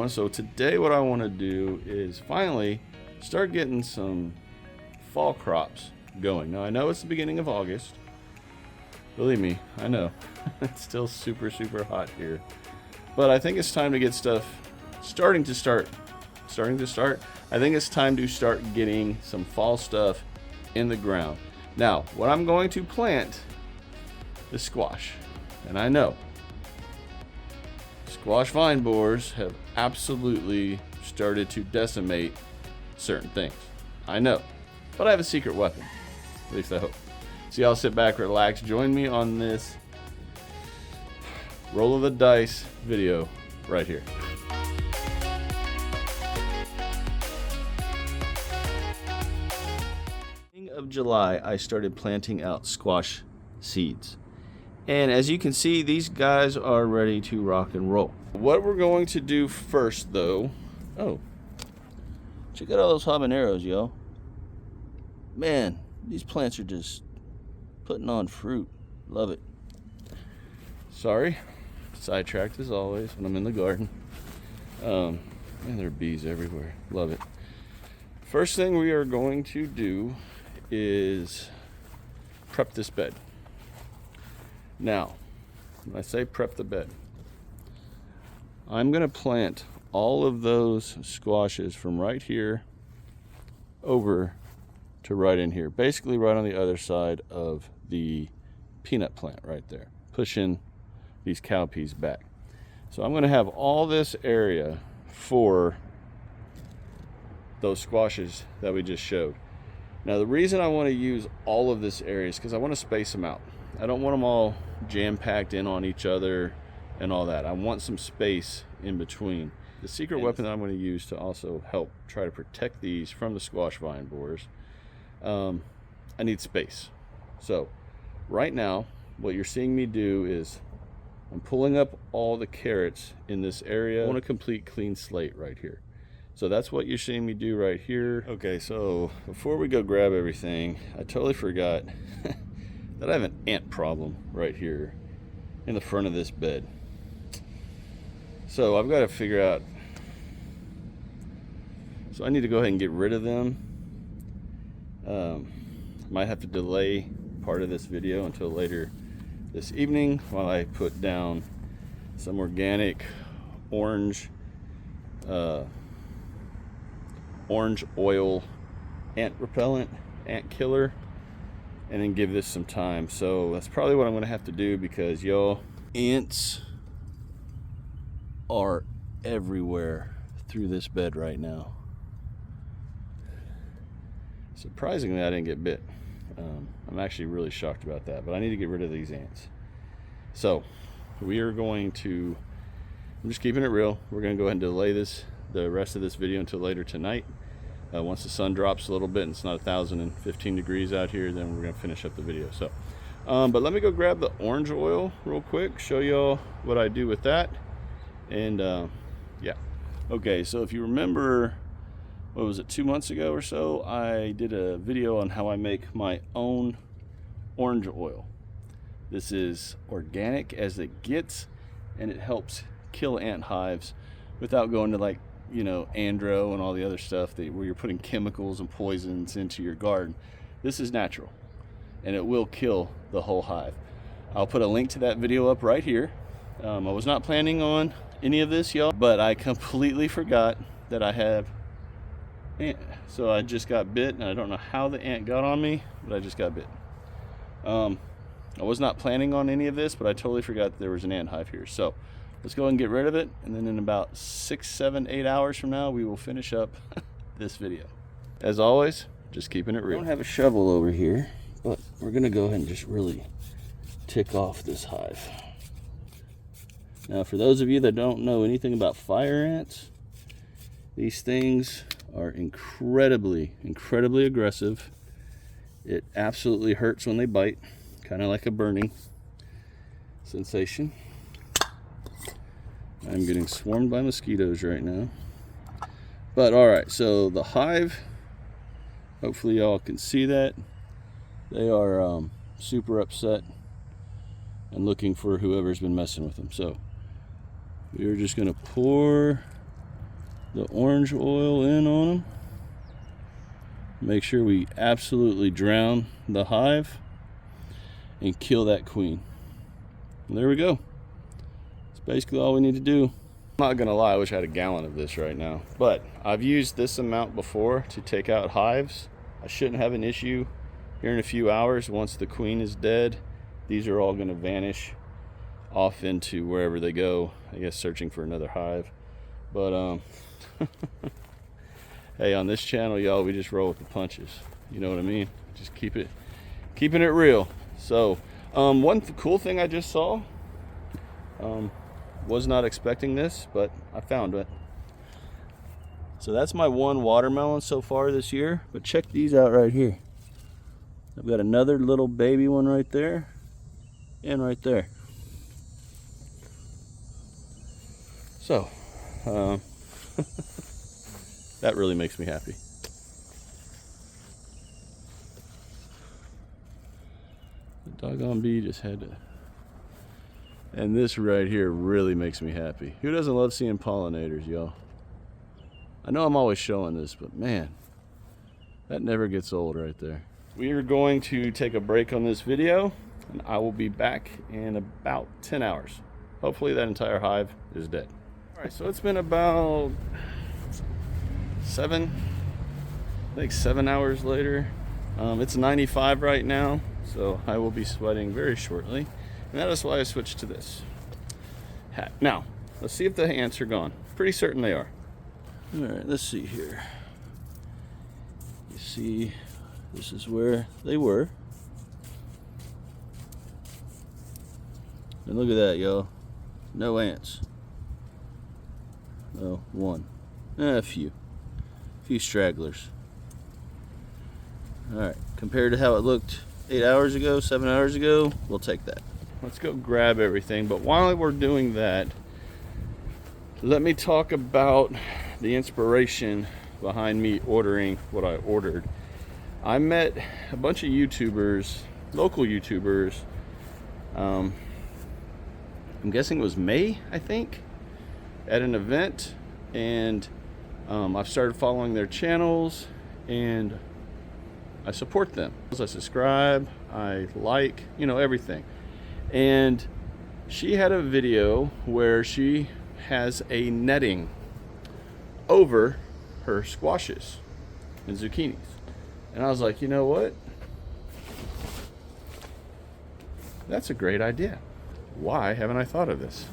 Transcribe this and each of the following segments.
everyone. So today what I want to do is finally start getting some fall crops going. Now I know it's the beginning of August. Believe me, I know. It's still super hot here. But I think it's time to get stuff starting to start. I think it's time to start getting some fall stuff in the ground. Now, what I'm going to plant is squash. And I know squash vine borers have absolutely started to decimate certain things. I know, but I have a secret weapon. At least I hope. So y'all sit back, relax, join me on this roll of the dice video right here. Beginning of July, I started planting out squash seeds. And as you can see, these guys are ready to rock and roll. What we're going to do first though, oh, check out all those habaneros, yo. Man, these plants are just putting on fruit. Love it. Sorry, sidetracked as always when I'm in the garden. Man, there are bees everywhere. Love it. First thing we are going to do is prep this bed. Now, when I say prep the bed, I'm going to plant all of those squashes from right here over to right in here, basically right on the other side of the peanut plant right there, pushing these cowpeas back. So I'm going to have all this area for those squashes that we just showed. Now the reason I want to use all of this area is because I want to space them out. I don't want them all jam-packed in on each other and all that. I want some space in between. The secret weapon that I'm going to use to also help try to protect these from the squash vine borers, I need space. So right now what you're seeing me do is I'm pulling up all the carrots in this area. I want a complete clean slate right here. So that's what you're seeing me do right here. Okay, so before we go grab everything, I totally forgot that I have an ant problem right here in the front of this bed. So I've got to figure out, so I need to go ahead and get rid of them. Might have to delay part of this video until later this evening while I put down some organic orange oil ant repellent, ant killer, and then give this some time. So that's probably what I'm going to have to do because y'all, ants are everywhere through this bed right now. Surprisingly, I didn't get bit. I'm actually really shocked about that, but I need to get rid of these ants. So we are going to, I'm just keeping it real. We're going to go ahead and delay the rest of this video until later tonight. Once the sun drops a little bit and it's not 1,015 degrees out here, then we're going to finish up the video. So, but let me go grab the orange oil real quick, show y'all what I do with that. And yeah. Okay, so if you remember, what was it, 2 months ago or so, I did a video on how I make my own orange oil. This is organic as it gets, and it helps kill ant hives without going to, like, you know, andro and all the other stuff where you're putting chemicals and poisons into your garden. This is natural, and it will kill the whole hive. I'll put a link to that video up right here. I was not planning on any of this, y'all, but I completely forgot that I have ant. So I just got bit, and I don't know how the ant got on me, but I just got bit. I was not planning on any of this, but I totally forgot that there was an ant hive here. So let's go ahead and get rid of it, and then in about 6, 7, 8 hours from now, we will finish up this video. As always, just keeping it real. I don't have a shovel over here, but we're gonna go ahead and just really tick off this hive. Now, for those of you that don't know anything about fire ants, these things are incredibly aggressive. It absolutely hurts when they bite, kind of like a burning sensation. I'm getting swarmed by mosquitoes right now. But all right, so the hive, hopefully y'all can see that. They are super upset and looking for whoever's been messing with them. So we are just gonna pour the orange oil in on them. Make sure we absolutely drown the hive and kill that queen. And there we go. That's basically all we need to do. I'm not gonna lie, I wish I had a gallon of this right now, but I've used this amount before to take out hives. I shouldn't have an issue. Here in a few hours, once the queen is dead, these are all gonna vanish off into wherever they go, I guess searching for another hive. But hey, on this channel, y'all, we just roll with the punches. You know what I mean? Just keeping it real. So one cool thing I just saw, was not expecting this, but I found it. So that's my one watermelon so far this year, but check these out right here. I've got another little baby one right there and right there. So that really makes me happy. The doggone bee just had to. And this right here really makes me happy. Who doesn't love seeing pollinators, y'all? I know I'm always showing this, but man, that never gets old right there. We are going to take a break on this video, and I will be back in about 10 hours. Hopefully that entire hive is dead. All right, so it's been about 7 hours later. It's 95 right now, so I will be sweating very shortly. And that is why I switched to this hat. Now, let's see if the ants are gone. Pretty certain they are. All right, let's see here. You see, this is where they were. And look at that, y'all. No ants. Oh, one. A few stragglers. All right, compared to how it looked 8 hours ago, 7 hours ago, we'll take that. Let's go grab everything, but while we're doing that, let me talk about the inspiration behind me ordering what I ordered. I met a bunch of YouTubers, local YouTubers, I'm guessing it was May, I think, at an event, and I've started following their channels, and I support them. I subscribe, I like, you know, everything. And she had a video where she has a netting over her squashes and zucchinis. And I was like, you know what? That's a great idea. Why haven't I thought of this?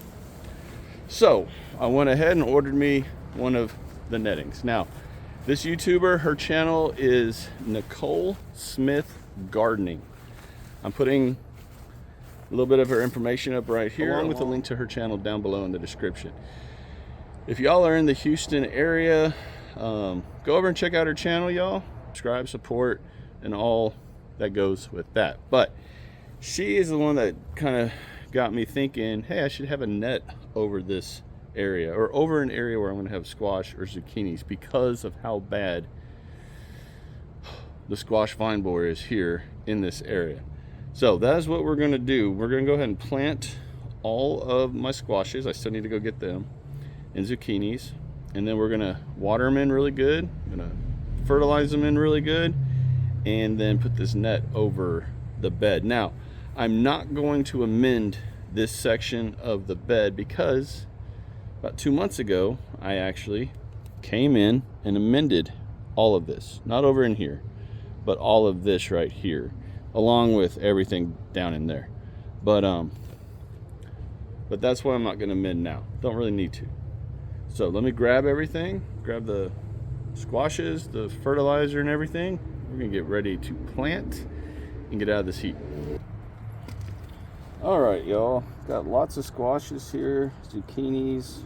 So I went ahead and ordered me one of the nettings. Now, this YouTuber, her channel is Nicole Smith Gardening. I'm putting a little bit of her information up right here, along with a link to her channel down below in the description. If y'all are in the Houston area, go over and check out her channel, y'all. Subscribe, support, and all that goes with that. But she is the one that kind of got me thinking, hey, I should have a net over this area, or over an area where I'm going to have squash or zucchinis, because of how bad the squash vine borer is here in this area. So that is what we're going to do. We're going to go ahead and plant all of my squashes. I still need to go get them, and zucchinis, and then we're going to water them in really good. I'm going to fertilize them in really good, and then put this net over the bed. Now, I'm not going to amend this section of the bed, because about 2 months ago, I actually came in and amended all of this. Not over in here, but all of this right here, along with everything down in there. But that's why I'm not going to amend now. Don't really need to. So let me grab everything, grab the squashes, the fertilizer and everything. We're going to get ready to plant and get out of this heat. All right, y'all, got lots of squashes here, zucchinis,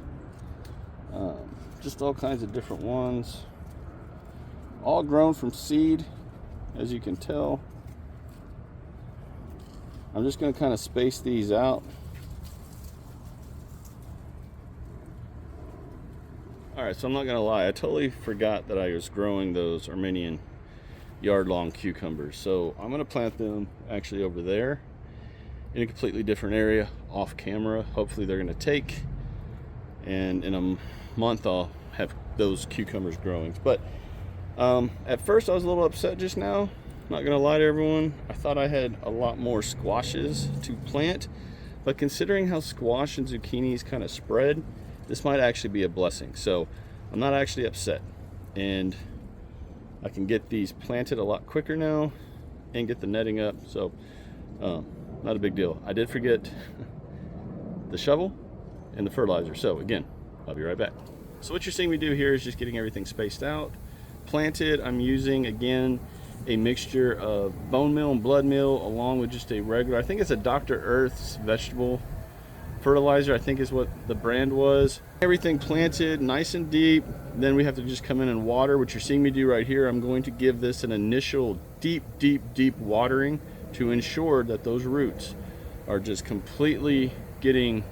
just all kinds of different ones, all grown from seed, as you can tell. I'm just going to kind of space these out. All right, so I'm not going to lie, I totally forgot that I was growing those Armenian yard-long cucumbers. So I'm going to plant them actually over there in a completely different area, off camera. Hopefully they're going to take. And in month I'll have those cucumbers growing. But at first I was a little upset just now, not gonna lie to everyone. I thought I had a lot more squashes to plant, but considering how squash and zucchinis kind of spread, this might actually be a blessing. So I'm not actually upset, and I can get these planted a lot quicker now and get the netting up. So not a big deal. I did forget the shovel and the fertilizer. So again, I'll be right back. So what you're seeing me do here is just getting everything spaced out, planted. I'm using, again, a mixture of bone meal and blood meal along with just a regular, I think it's a Dr. Earth's vegetable fertilizer, I think is what the brand was. Everything planted nice and deep. Then we have to just come in and water. What you're seeing me do right here, I'm going to give this an initial deep watering to ensure that those roots are just completely getting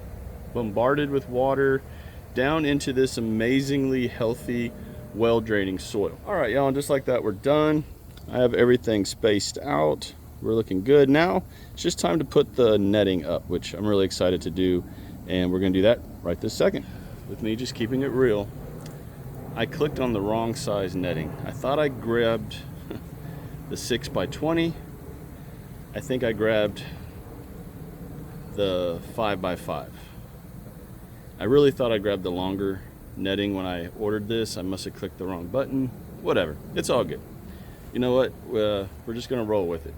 bombarded with water down into this amazingly healthy, well draining soil. All right, y'all, just like that, we're done. I have everything spaced out. We're looking good. Now it's just time to put the netting up, which I'm really excited to do, and we're gonna do that right this second. With me just keeping it real, I clicked on the wrong size netting. I thought I grabbed the 6x20. I think I grabbed the 5x5. I really thought I grabbed the longer netting when I ordered this. I must have clicked the wrong button. Whatever, it's all good. You know what, we're just gonna roll with it.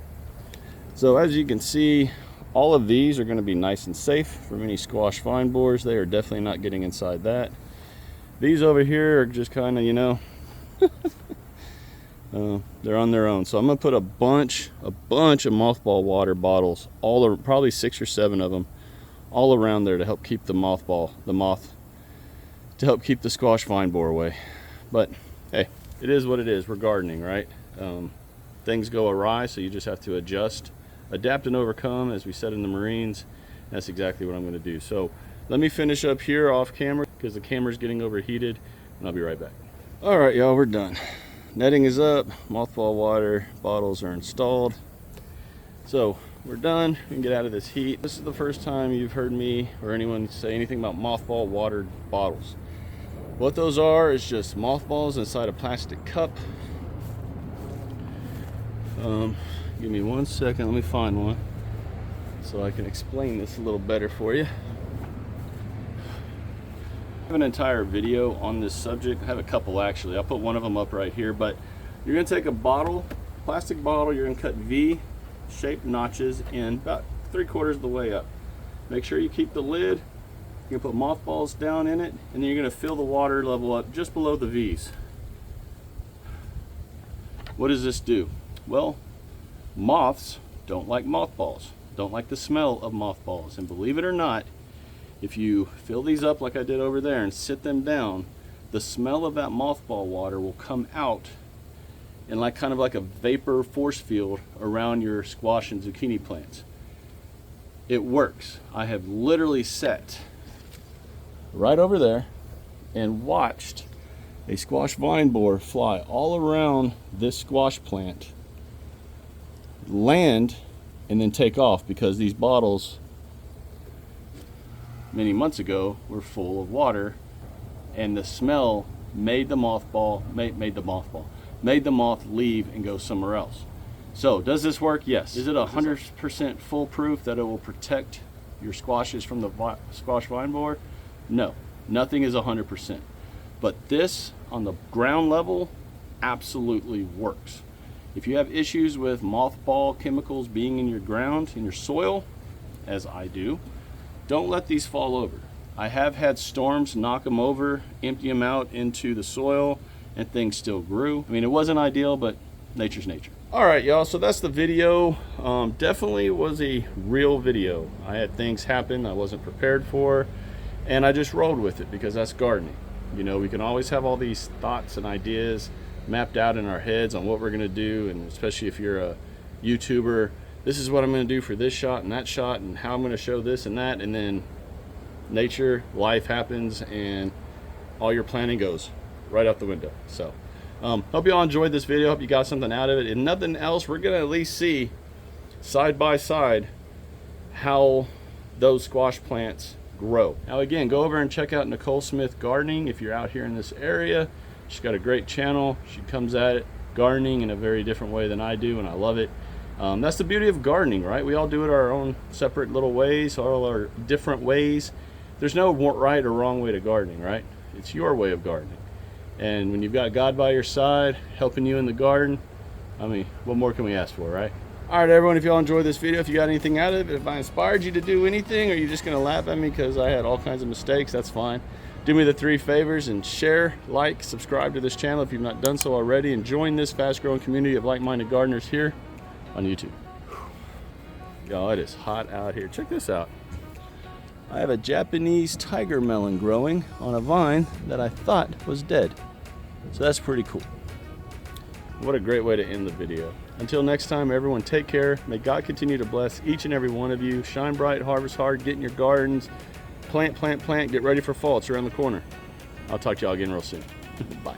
So as you can see, all of these are gonna be nice and safe from any squash vine borers. They are definitely not getting inside that. These over here are just kind of, you know, they're on their own. So I'm gonna put a bunch of mothball water bottles, probably 6 or 7 of them, all around there to help keep to help keep the squash vine borer away. But hey, it is what it is. We're gardening, right? Things go awry, so you just have to adjust, adapt and overcome, as we said in the Marines. That's exactly what I'm going to do. So let me finish up here off camera because the camera's getting overheated, and I'll be right back. All right, y'all, we're done. Netting is up, mothball water bottles are installed. So we're done. We can get out of this heat. This is the first time you've heard me or anyone say anything about mothball water bottles. What those are is just mothballs inside a plastic cup. Give me 1 second, let me find one so I can explain this a little better for you. I have an entire video on this subject. I have a couple actually. I'll put one of them up right here, but you're gonna take a bottle, plastic bottle, you're gonna cut V-shaped notches in about 3/4 of the way up. Make sure you keep the lid. You're gonna put mothballs down in it, and then you're gonna fill the water level up just below the V's. What does this do? Well, moths don't like mothballs, don't like the smell of mothballs. And believe it or not, if you fill these up like I did over there and sit them down, the smell of that mothball water will come out in kind of like a vapor force field around your squash and zucchini plants. It works. I have literally sat right over there and watched a squash vine borer fly all around this squash plant, land, and then take off because these bottles many months ago were full of water, and the smell made the moth leave and go somewhere else. So does this work? Yes. Is it 100% foolproof that it will protect your squashes from the squash vine borer? No, nothing is 100%. But this, on the ground level, absolutely works. If you have issues with mothball chemicals being in your ground, in your soil, as I do, don't let these fall over. I have had storms knock them over, empty them out into the soil, and things still grew. I mean, it wasn't ideal, but nature's nature. All right, y'all, so that's the video. Definitely was a real video. I had things happen I wasn't prepared for, and I just rolled with it because that's gardening. You know, we can always have all these thoughts and ideas mapped out in our heads on what we're gonna do, and especially if you're a YouTuber, this is what I'm gonna do for this shot and that shot and how I'm gonna show this and that, and then nature, life happens, and all your planning goes right out the window. So hope you all enjoyed this video. Hope you got something out of it. If nothing else, we're gonna at least see side by side how those squash plants grow. Now again, go over and check out Nicole Smith Gardening if you're out here in this area. She's got a great channel. She comes at it, gardening in a very different way than I do, and I love it. That's the beauty of gardening, right? We all do it our own separate little ways, all our different ways. There's no right or wrong way to gardening, right? It's your way of gardening. And when you've got God by your side, helping you in the garden, I mean, what more can we ask for, right? All right, everyone, if y'all enjoyed this video, if you got anything out of it, if I inspired you to do anything, or you're just gonna laugh at me because I had all kinds of mistakes, that's fine. Do me the 3 favors and share, like, subscribe to this channel if you've not done so already, and join this fast-growing community of like-minded gardeners here on YouTube. Y'all, it is hot out here. Check this out. I have a Japanese tiger melon growing on a vine that I thought was dead. So that's pretty cool. What a great way to end the video. Until next time, everyone, take care. May God continue to bless each and every one of you. Shine bright, harvest hard, get in your gardens. Plant, plant, plant. Get ready for fall. It's around the corner. I'll talk to y'all again real soon. Bye.